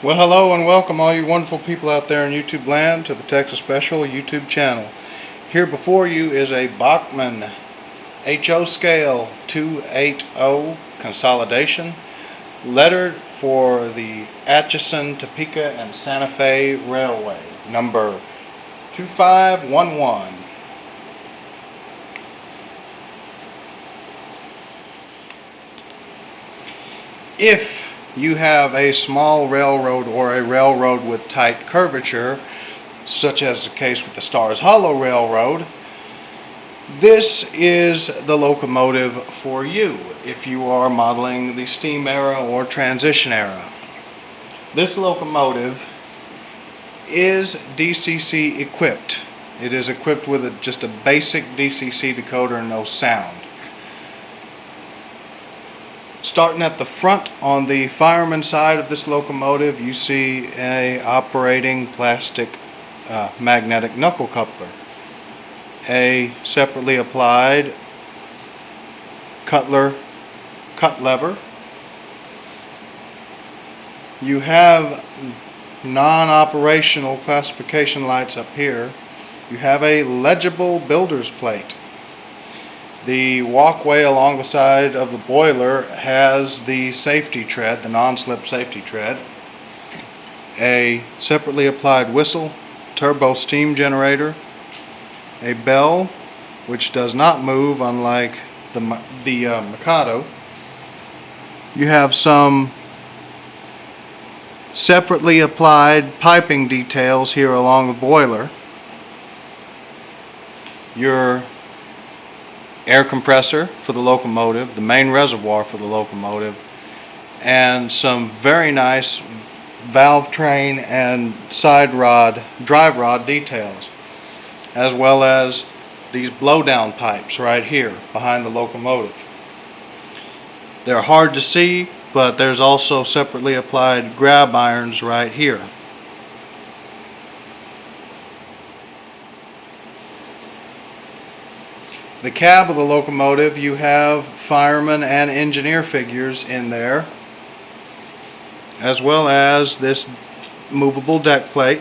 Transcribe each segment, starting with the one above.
Well, hello and welcome all you wonderful people out there in YouTube land to the Texas Special YouTube channel. Here before you is a Bachmann HO Scale 280 Consolidation, lettered for the Atchison, Topeka, and Santa Fe Railway, number 2511. If you have a small railroad or a railroad with tight curvature, such as the case with the Stars Hollow Railroad, this is the locomotive for you if you are modeling the steam era or transition era. This locomotive is DCC equipped. It is equipped with just a basic DCC decoder and no sound. Starting at the front on the fireman side of this locomotive, you see a operating plastic magnetic knuckle coupler, a separately applied cut lever. You have non-operational classification lights up here. You have a legible builder's plate. The walkway along the side of the boiler has the safety tread, the non-slip safety tread, a separately applied whistle, turbo steam generator, a bell which does not move unlike the Mikado. You have some separately applied piping details here along the boiler. Your air compressor for the locomotive, the main reservoir for the locomotive, and some very nice valve train and side rod, drive rod details, as well as these blowdown pipes right here behind the locomotive. They're hard to see, but there's also separately applied grab irons right here. The cab of the locomotive, you have fireman and engineer figures in there, as well as this movable deck plate.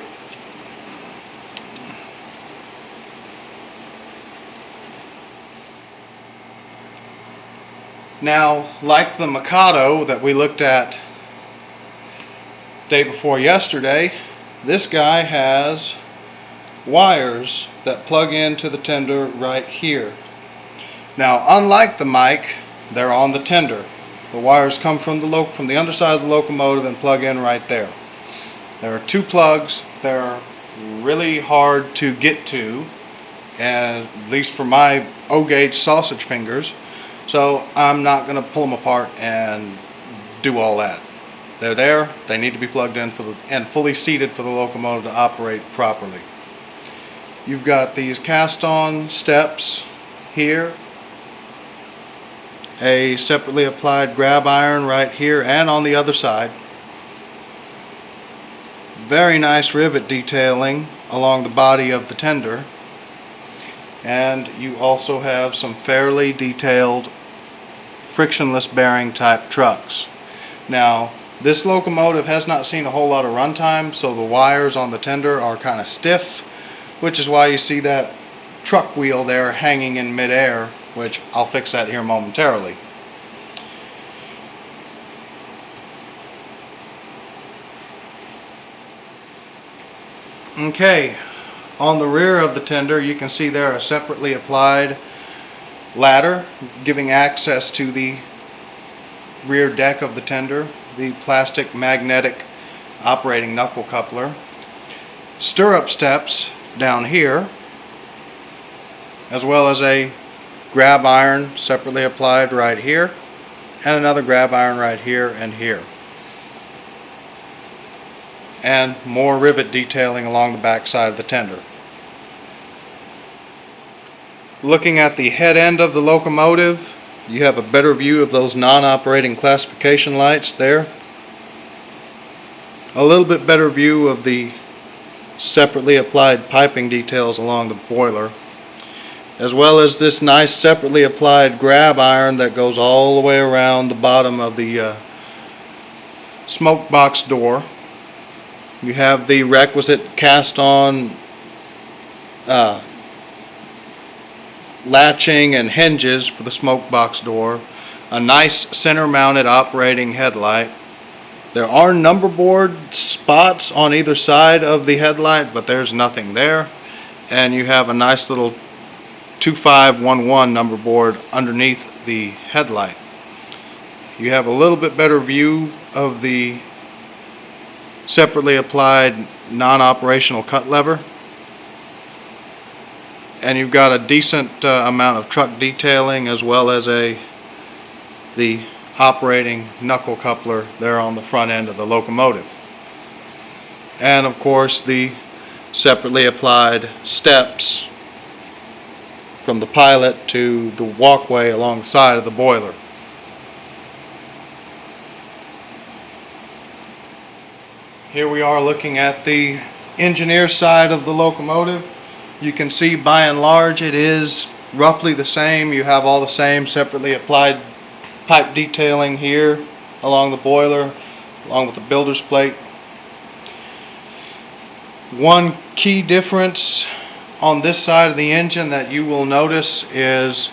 Now, like the Mikado that we looked at day before yesterday, this guy has wires that plug into the tender right here. Now, unlike the mic, they're on the tender. The wires come from the underside of the locomotive and plug in right there. There are two plugs. They're really hard to get to, and at least for my O-gauge sausage fingers, so I'm not going to pull them apart and do all that. They're there. They need to be plugged in and fully seated for the locomotive to operate properly. You've got these cast-on steps here, a separately applied grab iron right here and on the other side. Very nice rivet detailing along the body of the tender, and you also have some fairly detailed frictionless bearing type trucks. Now, this locomotive has not seen a whole lot of runtime, so the wires on the tender are kind of stiff, which is why you see that truck wheel there hanging in midair, which I'll fix that here momentarily. Okay, on the rear of the tender you can see there a separately applied ladder giving access to the rear deck of the tender, the plastic magnetic operating knuckle coupler, stirrup steps down here, as well as a grab iron separately applied right here, and another grab iron right here and here, and more rivet detailing along the back side of the tender. Looking at the head end of the locomotive, you have a better view of those non-operating classification lights there, a little bit better view of the separately applied piping details along the boiler, as well as this nice separately applied grab iron that goes all the way around the bottom of the smoke box door. You have the requisite cast-on latching and hinges for the smoke box door, a nice center-mounted operating headlight. There are number board spots on either side of the headlight, but there's nothing there. And you have a nice little 2511 number board underneath the headlight. You have a little bit better view of the separately applied non-operational cut lever. And you've got a decent amount of truck detailing, as well as the operating knuckle coupler there on the front end of the locomotive. And of course the separately applied steps from the pilot to the walkway along the side of the boiler. Here we are looking at the engineer side of the locomotive. You can see by and large it is roughly the same. You have all the same separately applied pipe detailing here along the boiler, along with the builder's plate. One key difference on this side of the engine that you will notice is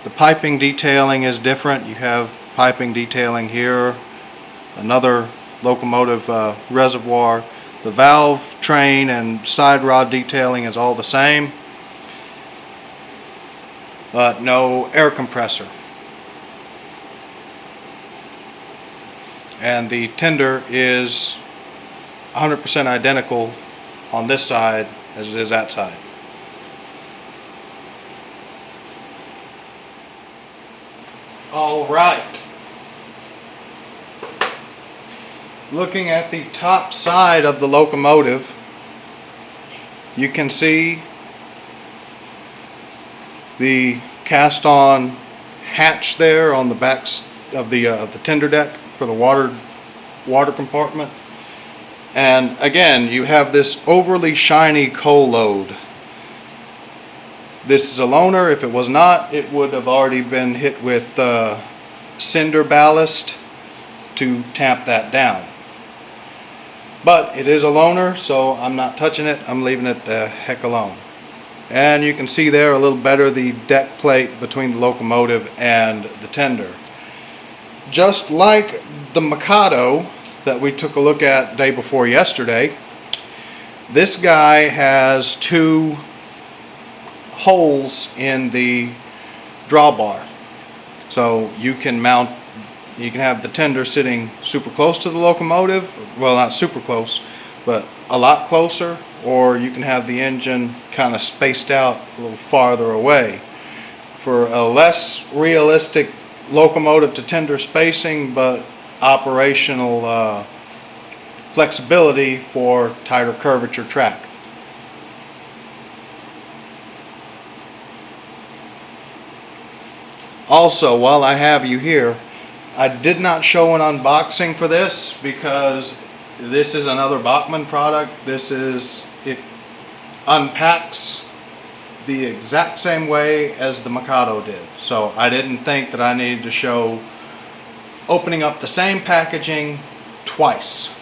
the piping detailing is different. You have piping detailing here, another locomotive reservoir. The valve train and side rod detailing is all the same, but no air compressor. And the tender is 100% identical on this side as it is that side. All right. Looking at the top side of the locomotive, you can see the cast-on hatch there on the backs of the tender deck for the water compartment. And again, you have this overly shiny coal load. This is a loaner. If it was not, it would have already been hit with cinder ballast to tamp that down. But it is a loaner, so I'm not touching it. I'm leaving it the heck alone. And you can see there a little better the deck plate between the locomotive and the tender. Just like the Mikado that we took a look at day before yesterday, this guy has two holes in the drawbar. So you can have the tender sitting super close to the locomotive, well, not super close, but a lot closer, or you can have the engine kind of spaced out a little farther away. For a less realistic locomotive to tender spacing, but operational flexibility for tighter curvature track. Also, while I have you here, I did not show an unboxing for this because this is another Bachmann product. It unpacks the exact same way as the Mikado did. So I didn't think that I needed to show opening up the same packaging twice.